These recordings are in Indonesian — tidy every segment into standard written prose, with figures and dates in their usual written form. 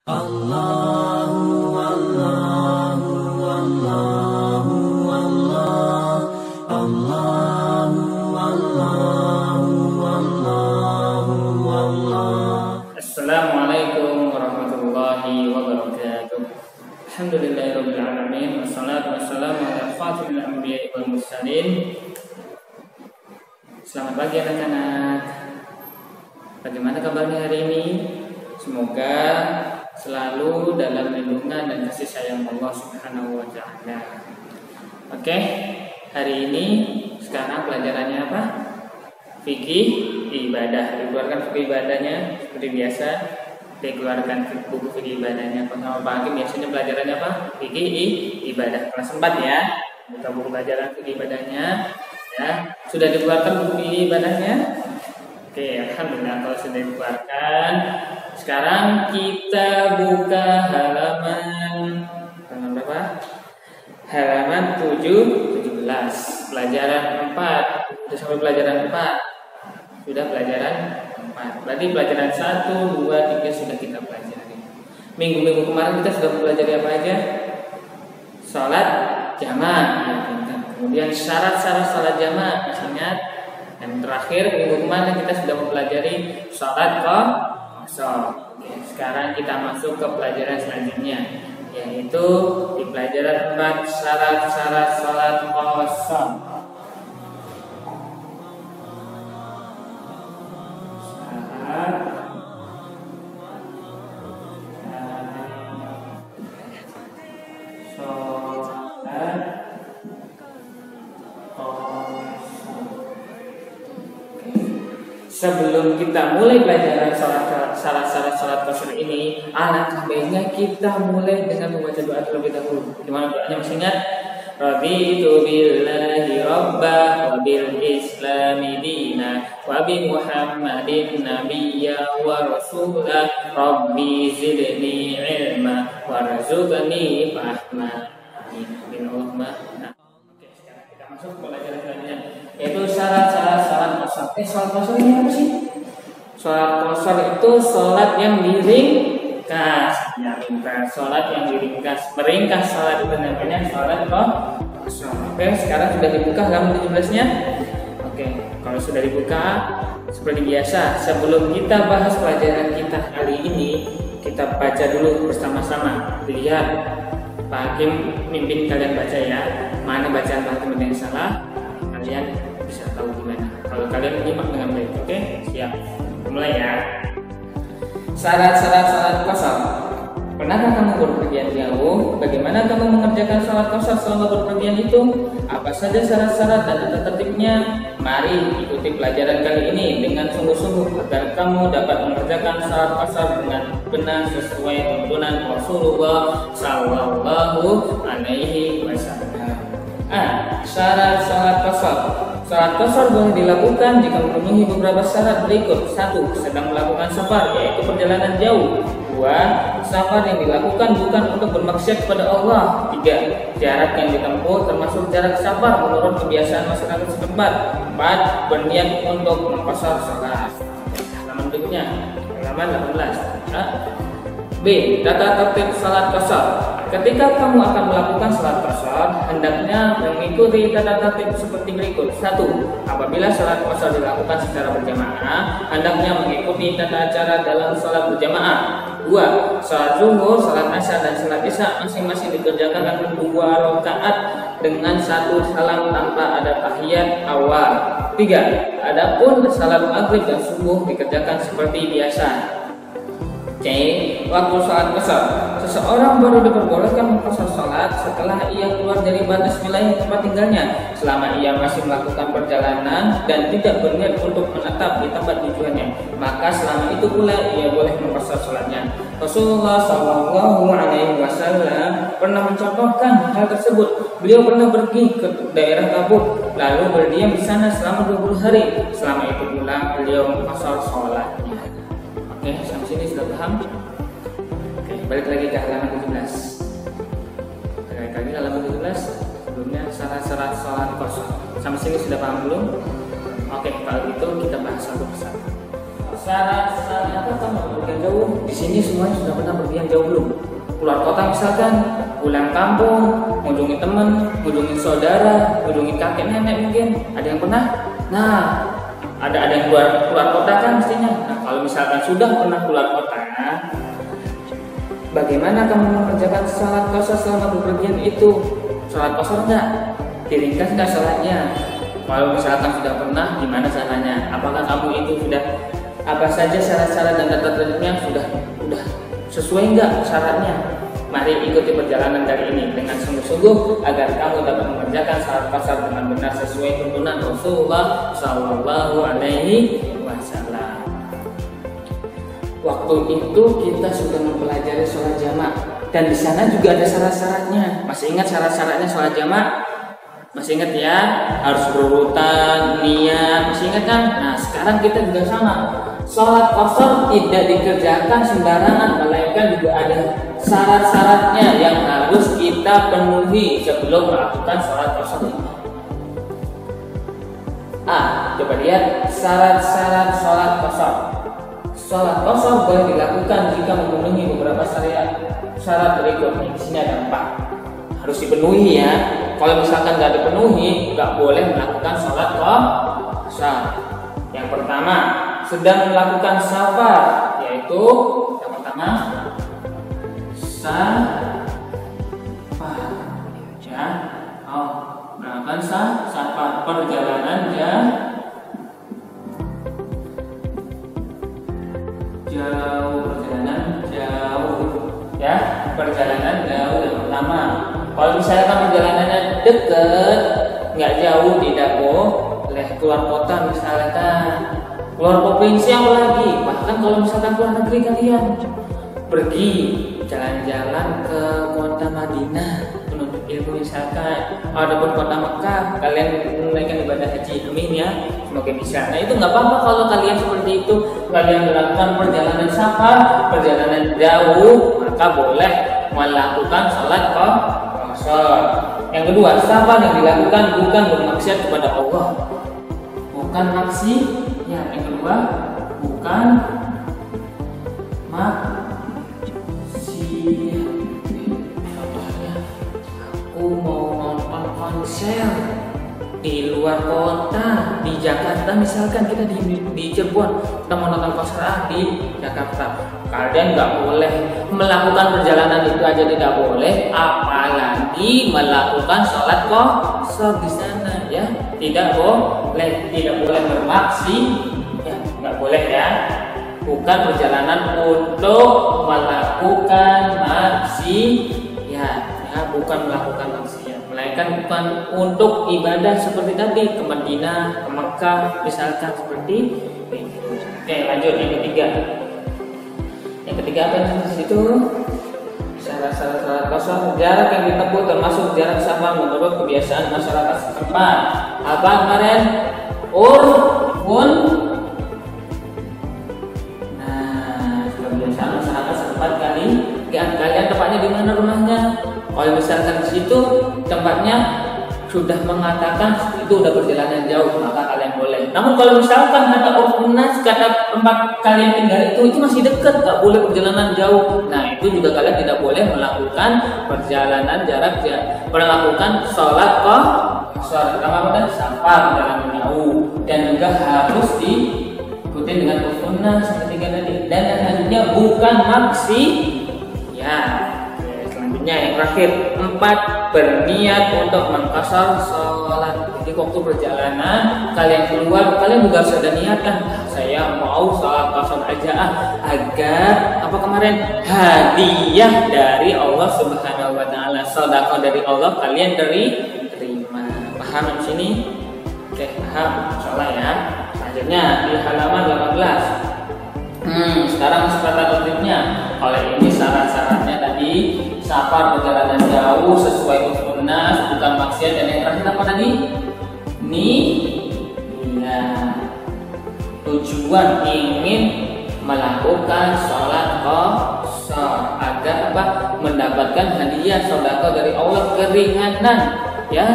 Allahu Allahu Allahu Allah Allahu Allahu Allahu Allah. Assalamualaikum warahmatullahi wabarakatuh. Alhamdulillahirabbil alamin wassalatu wassalamu ala khatimil anbiya'i wal mursalin. Selamat pagi anak-anak. Bagaimana kabarnya hari ini? Semoga selalu dalam lindungan dan kasih sayang Allah Subhanahu wa taala. Oke, hari ini sekarang pelajarannya apa? Fikih ibadah. Dikeluarkan fikih ibadahnya seperti biasa. Dikeluarkan buku fikih ibadahnya. Pengamal Pak Hakim biasanya pelajarannya apa? Fikih ibadah kelas 4 ya. Buka buku pelajaran fikih ibadahnya. Ya, sudah dikeluarkan buku fikih ibadahnya? Oke, alhamdulillah kalau sudah dikeluarkan. Sekarang kita buka halaman berapa? Halaman 17, pelajaran 4. Sudah sampai pelajaran 4. Sudah pelajaran 4. Berarti pelajaran 1, 2, 3 sudah kita pelajari. Minggu-minggu kemarin kita sudah mempelajari apa aja? Salat jamaah, ya, kemudian syarat-syarat salat jamaah, ingat? Dan terakhir minggu kemarin kita sudah mempelajari salat qasar. Sekarang kita masuk ke pelajaran selanjutnya, yaitu di pelajaran 4 syarat-syarat salat qasar. Sebelum kita mulai pelajaran syarat-syarat salat qasar ini, alangkah baiknya kita mulai dengan membaca doa terlebih dahulu. Gimana doanya? Masih ingat? Raditu billahi rabbah wa bil islami dina wa bi muhammadin nabiyya wa rasulah rabbi zidni ilma warzuqni fahma. Amin. Allahumma. Oke, sekarang kita masuk ke pelajaran selanjutnya, yaitu syarat-syarat salat qasar. Salat qasar ini apa sih? Salat qasar itu salat yang diringkas, salat yang diringkas. Meringkas salat itu namanya salat qasar. Oke, sekarang sudah dibuka halaman 17-nya. Oke, kalau sudah dibuka, seperti biasa, sebelum kita bahas pelajaran kita kali ini, kita baca dulu bersama-sama. Lihat, Pak Hakim mimpin kalian baca ya. Mana bacaan Pak Hakim yang salah, kalian bisa tahu gimana. Kalau kalian menyimak dengan baik, oke? Siap. Mulai ya. Syarat-syarat salat qasar. Pernahkah kamu berpergian jauh? Bagaimana kamu mengerjakan salat qasar selama berpergian itu? Apa saja syarat-syarat dan tata tertibnya? Mari ikuti pelajaran kali ini dengan sungguh-sungguh agar kamu dapat mengerjakan salat qasar dengan benar sesuai tuntunan Rasulullah Sallallahu Alaihi Wasallam. Syarat salat qasar. Salat qasar boleh dilakukan jika memenuhi beberapa syarat berikut. 1. Sedang melakukan safar, yaitu perjalanan jauh. 2. Safar yang dilakukan bukan untuk bermaksiat kepada Allah. 3. Jarak yang ditempuh termasuk jarak safar menurut kebiasaan masyarakat setempat. 4. Berniat untuk mengqasar salat. Halaman berikutnya, halaman 18. B. Tata tertib salat qasar. Ketika kamu akan melakukan salat qasar, hendaknya mengikuti tata tertib seperti berikut. 1. Apabila salat qasar dilakukan secara berjamaah, hendaknya mengikuti tata cara dalam salat berjamaah. 2. Salat zuhur, salat asar, dan salat isya masing-masing dikerjakan dengan 2 rakaat dengan 1 salam tanpa ada tahiyat awal. 3. Adapun salat maghrib dan subuh dikerjakan seperti biasa. C. Waktu salat qasar. Seseorang baru diperbolehkan mengqasar salat setelah ia keluar dari batas wilayah tempat tinggalnya. Selama ia masih melakukan perjalanan dan tidak berniat untuk menetap di tempat tujuannya, maka selama itu pula ia boleh mengqasar salatnya. Rasulullah Sallallahu Alaihi Wasallam pernah mencontohkan hal tersebut. Beliau pernah pergi ke daerah Tabuk, lalu berdiam di sana selama 20 hari. Selama itu pula beliau mengqasar salatnya. Oke, sampai sini sudah paham? Oke, balik lagi ke halaman 17. Balik lagi halaman 17. Sebelumnya syarat-syarat salat qasar. Sampai sini sudah paham belum? Oke, kalau gitu kita bahas satu persatu. Syarat-syaratnya kamu berpergian jauh. Di sini semuanya sudah pernah berpergian jauh belum? Keluar kota misalkan, pulang kampung, mengunjungi teman, mengunjungi saudara, mengunjungi kakek nenek mungkin. Ada yang pernah? Nah, ada yang keluar kota kan mestinya. Nah, kalau misalkan sudah pernah keluar kota, bagaimana kamu mengerjakan salat qashar selama bepergian itu? Salat qashar enggak? Diringkas enggak salatnya? Kalau misalkan sudah pernah, gimana caranya? Apakah kamu itu sudah apa saja syarat-syarat dan tata-tatanya sudah sesuai enggak syaratnya? Mari ikuti perjalanan kali ini dengan sungguh-sungguh agar kamu dapat mengerjakan salat qashar dengan benar sesuai tuntunan Rasulullah Shallallahu Alaihi Wasallam. Waktu itu kita sudah mempelajari sholat jamak dan di sana juga ada syarat-syaratnya. Masih ingat syarat-syaratnya sholat jamak? Masih ingat ya? Harus berurutan, niat, masih ingat kan? Nah, sekarang kita juga sama. Sholat qashar tidak dikerjakan sembarangan, melainkan juga ada syarat-syaratnya yang harus kita penuhi sebelum melakukan sholat qashar. Coba lihat syarat-syarat sholat qashar. Sholat qashar boleh dilakukan jika memenuhi beberapa syarat berikut. Di sini ada 4. Harus dipenuhi ya. Kalau misalkan nggak dipenuhi, nggak boleh melakukan sholat qashar. Yang pertama, sedang melakukan safar, yaitu yang pertama safar, ya, melakukan safar, perjalanan perjalanan jauh yang pertama. Kalau misalkan perjalanannya dekat, nggak jauh, tidak boleh keluar kota misalkan, keluar provinsi apalagi. Bahkan kalau misalkan keluar negeri kalian pergi jalan-jalan ke kota Madinah menuntut ilmu misalkan, ataupun kota Mekah, kalian menunaikan ibadah haji, amin ya, semoga bisa. Nah itu nggak apa-apa kalau kalian seperti itu, kalian melakukan perjalanan safar, perjalanan jauh, maka boleh melakukan sholat qashar. Yang kedua, safar yang dilakukan bukan bermaksiat kepada Allah, bukan maksiat. Yang kedua, bukan aku mau nonton konser di luar kota, di Jakarta misalkan, kita di Cirebon, kita mau nonton konser di Jakarta. Kalian nggak boleh melakukan perjalanan itu aja, tidak boleh, apalagi melakukan sholat qashar di sana ya. Tidak boleh bermaksiat, ya, nggak boleh ya. Bukan perjalanan untuk melakukan maksiat, ya, bukan melakukan maksiat, melainkan bukan untuk ibadah seperti tadi ke Madinah, ke Mekah, misalkan seperti itu. Oke, lanjut yang ketiga. Yang ketiga apa di situ? Syarat-syarat qashar, jarak yang ditempuh termasuk jarak safar menurut kebiasaan masyarakat setempat. Apa kemarin? Urfun. Kalian tempatnya di mana rumahnya? Kalau misalkan di situ tempatnya sudah mengatakan itu udah perjalanan jauh, maka kalian boleh. Namun kalau misalkan kata Urfunas, kata tempat kalian tinggal itu masih dekat, nggak boleh perjalanan jauh. Nah itu juga kalian tidak boleh melakukan perjalanan jarak jauh, melakukan sholat qashar, karena safar jalan jauh, dan juga harus diikuti dengan Urfunas ketiga tadi. Dan yang selanjutnya bukan maksiat. Ya, selanjutnya yang terakhir 4, berniat untuk mengqashar sholat. Jadi waktu perjalanan kalian keluar, kalian juga harus ada niatan, saya mau sholat qashar aja agar apa kemarin, hadiah dari Allah Subhanahu Wa Taala, sedekah dari Allah kalian terima. Paham di sini? Oke, paham, insyaallah ya. Selanjutnya di halaman 18. Sekarang kata tertibnya. Kalau ini syarat-syaratnya tadi, safar perjalanan jauh sesuai Urfunas, bukan maksiat, dan yang terakhir apa tadi? Tujuan ingin melakukan sholat qashar agar apa? Mendapatkan hadiah sedekah dari Allah, keringanan ya,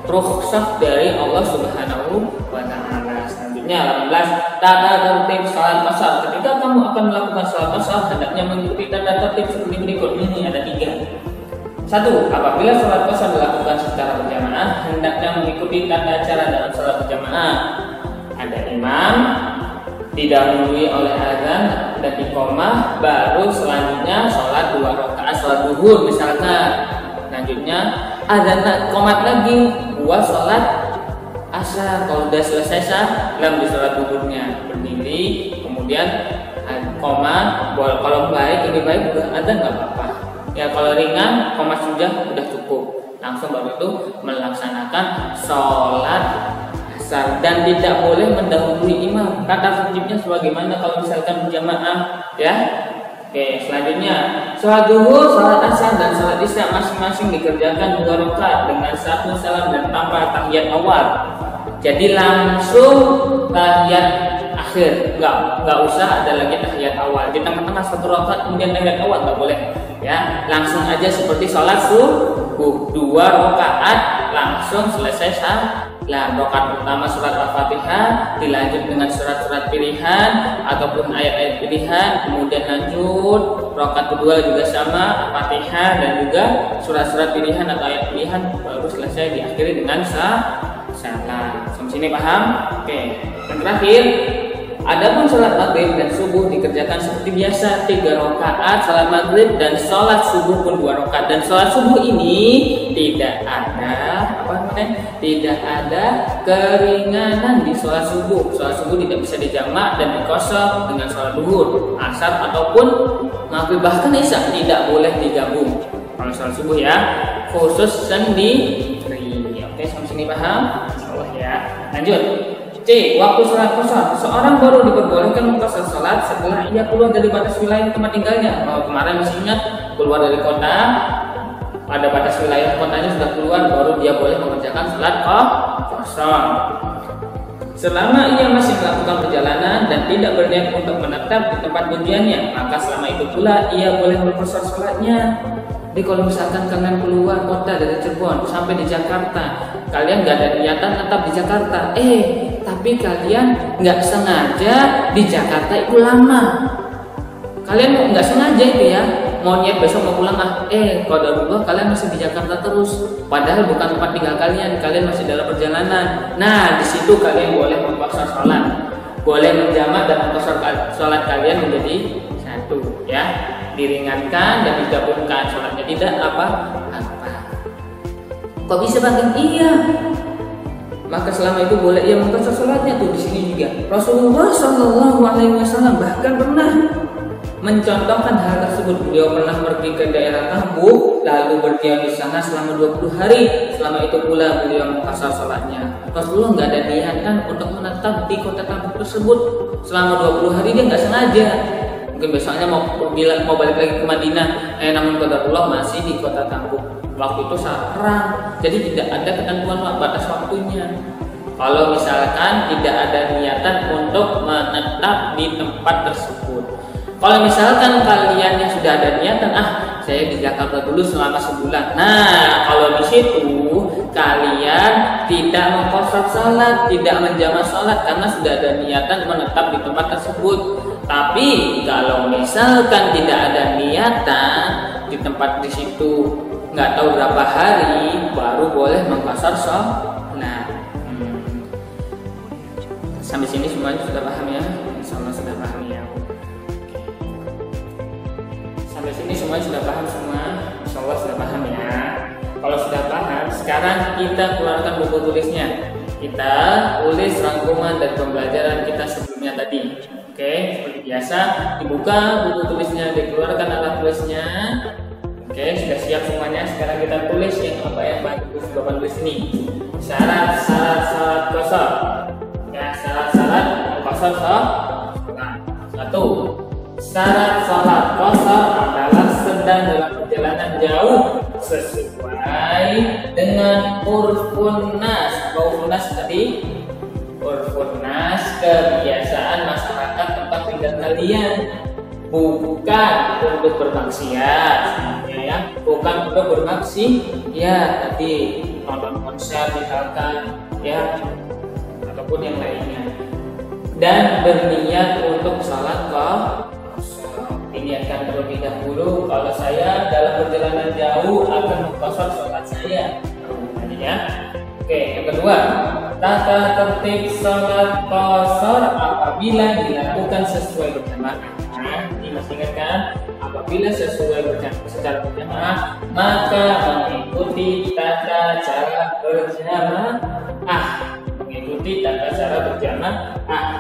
rukhsah dari Allah Subhanahu Wa Taala. Selanjutnya 18, tata tertib salat qashar. Ketika kamu akan melakukan salat qashar, hendaknya mengikuti tata tertib seperti berikut. Ini ada 3. 1. Apabila salat qashar dilakukan secara berjamaah, hendaknya mengikuti tata cara dalam salat berjamaah. Ada imam, didahului oleh azan dan iqamah, baru selanjutnya sholat 2 rakaat sholat zuhur misalkan. Selanjutnya azan qomat lagi buat sholat asar. Kalau sudah selesai salam di sholat zuhurnya berdiri, kemudian qomat. Kalau baik lebih baik juga azan nggak apa-apa. Ya kalau ringan qomat sudah cukup. Langsung baru itu melaksanakan sholat asar dan tidak boleh mendahului imam. Kata tertibnya sebagaimana kalau misalkan berjamaah, ya. Oke, selanjutnya sholat zuhur, sholat asar dan sholat isya masing-masing dikerjakan 2 rakaat dengan 1 salam dan tanpa tahiyat awal. Jadi langsung tahiyat akhir, nggak usah ada lagi tahiyat awal. Di tengah-tengah 1 rakaat kemudian tahiyat awal nggak boleh, ya. Langsung aja seperti sholat subuh 2 rakaat langsung selesai salam. Rakaat pertama surat Al-Fatihah, dilanjut dengan surat-surat pilihan ataupun ayat-ayat pilihan, kemudian lanjut rakaat kedua juga sama Al-Fatihah dan juga surat-surat pilihan atau ayat pilihan, baru selesai diakhiri dengan salam. Sampai sini paham? Oke. Yang terakhir, adapun salat maghrib dan subuh dikerjakan seperti biasa 3 rakaat salat maghrib dan salat subuh pun 2 rakaat. Dan salat subuh ini tidak ada keringanan di salat subuh. Salat subuh tidak bisa dijamak dan dikosor dengan salat zuhur, asar ataupun maghrib, bahkan isya tidak boleh digabung. Kalau salat subuh ya, khusus sendiri. Oke, sampai sini paham? Insyaallah ya. Lanjut. C. Waktu sholat qashar. Seorang baru diperbolehkan mengqashar sholat setelah ia keluar dari batas wilayah tempat tinggalnya. Kemarin masih ingat, keluar dari kota, pada batas wilayah kotanya sudah keluar, baru dia boleh mengerjakan sholat qashar. Selama ia masih melakukan perjalanan dan tidak berniat untuk menetap di tempat tujuannya, maka selama itu pula ia boleh mengqashar sholatnya. Jadi kalau misalkan kalian keluar kota dari Cirebon sampai di Jakarta, kalian nggak ada niatan tetap di Jakarta, tapi kalian nggak sengaja di Jakarta itu lama. Kalian nggak sengaja itu ya, mau niat besok mau pulang qadarullah kalian masih di Jakarta terus, padahal bukan tempat tinggal kalian masih dalam perjalanan. Nah, di situ kalian boleh mengqashar sholat, boleh menjamak dan mengqashar sholat kalian menjadi satu, ya. Diringankan dan digabungkan sholatnya, tidak apa-apa. Kok bisa Bang? Iya. Maka selama itu boleh ia mengqashar sholatnya tuh. Di sini juga Rasulullah SAW bahkan pernah mencontohkan hal tersebut. Beliau pernah pergi ke daerah Tabuk lalu berdiam di sana selama 20 hari. Selama itu pula beliau mengqashar sholatnya. Rasulullah nggak ada niatan untuk menetap di kota Tabuk tersebut selama 20 hari, dia nggak sengaja. Mungkin besoknya mau balik lagi ke Madinah, namun qadarullah masih di kota Tabuk. Waktu itu saat perang, jadi tidak ada ketentuan batas waktunya. Kalau misalkan tidak ada niatan untuk menetap di tempat tersebut. Kalau misalkan kalian yang sudah ada niatan, saya di Jakarta dulu selama sebulan. Nah, kalau di situ kalian tidak mengqashar sholat, tidak menjamak sholat karena sudah ada niatan menetap di tempat tersebut. Tapi kalau misalkan tidak ada niatan di tempat di situ, nggak tahu berapa hari, baru boleh mengqashar sholat. Sampai sini semuanya sudah paham ya? Insyaallah sudah paham ya. Sampai sini semuanya sudah paham semua? Insyaallah sudah paham ya. Kalau sudah paham, sekarang kita keluarkan buku tulisnya. Kita tulis rangkuman dan pembelajaran kita sebelumnya tadi. Oke, seperti biasa, dibuka buku tulisnya, dikeluarkan alat tulisnya. Oke, sudah siap semuanya. Sekarang kita tulis yang apa yang Bapak tulis ini. Syarat-syarat salat qashar. Ya, syarat-syarat qashar sholat. 1. Syarat salat qashar adalah sedang dalam perjalanan jauh sesuai dengan urfun nas. Urfun nas tadi, urfun nas kebiasaan masyarakat tempat tinggal kalian, bukan untuk bermaksiat, ya, bukan untuk bermaksiat tadi nonton konser misalkan, ya, ataupun yang lainnya. dan berniat untuk salat qasar. Diniatkan terlebih dahulu kalau saya dalam perjalanan jauh akan mengqasar salat saya. Ya. Oke, yang kedua, tata tertib salat qasar apabila dilakukan sesuai berjamaah. Nah, ini masih ingat kan? Apabila sesuai secara berjamaah, maka mengikuti tata cara berjamaah. Mengikuti tata cara berjamaah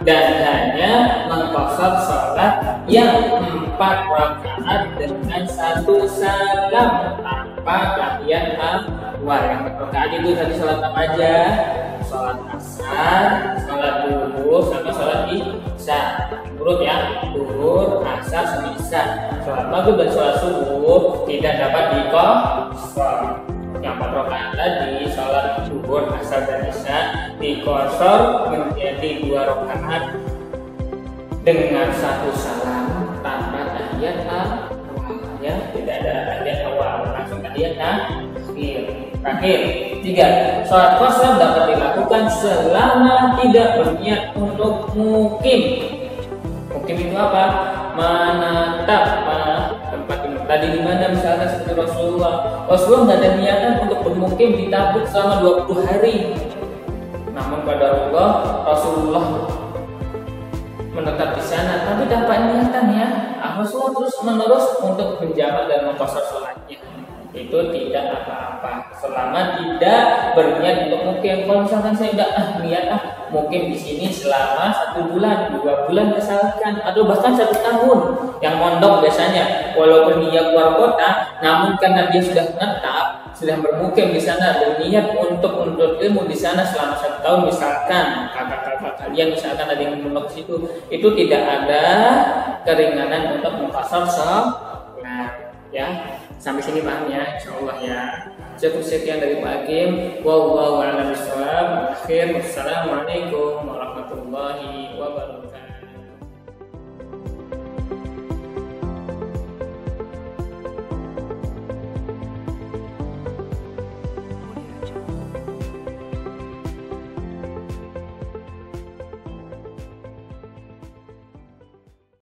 dan hanya mengqasar salat yang 4 rakaat dengan 1 salam tanpa tahiyat awal. Yang rakaat itu tadi salat apa aja? Salat asar, salat zuhur, sama salat isya. Urut ya, zuhur, asar, sama isya. Salat maghrib dan salat subuh tidak dapat diqasar. Yang 4 rakaat tadi salat zuhur, asar, dan isya diqasar menjadi 2 rakaat dengan 1 salam tanpa tahiyat awal. Ya, tidak ada tahiyat awal, langsung tahiyat akhir. Terakhir, 3. Salat qasar dapat dilakukan selama tidak berniat untuk mukim. Mukim itu apa? Menetap tempat tadi di mana, misalkan seperti Rasulullah nggak ada niatan untuk bermukim di Tabuk selama 20 hari. Namun pada Rasulullah menetap di sana, tapi dapat niatan ya. Rasulullah terus menerus untuk menjamak dan mengqasar salatnya. Itu tidak apa-apa selama tidak berniat untuk mukim. Kalau misalkan saya udah niat mukim di sini selama 1 bulan, 2 bulan misalkan, atau bahkan 1 tahun, yang mondok biasanya walaupun dia keluar kota, namun karena dia sudah menetap, sudah bermukim di sana, berniat untuk menuntut ilmu di sana selama 1 tahun, misalkan kakak-kakak kalian misalkan ada yang mondok di situ, itu tidak ada keringanan untuk mengqasar salat. Ya, sampai sini paham ya, insyaallah ya. Cukup sekian dari Pak Hakim. Wallahu a'lam bishawab. Akhir, wassalamualaikum.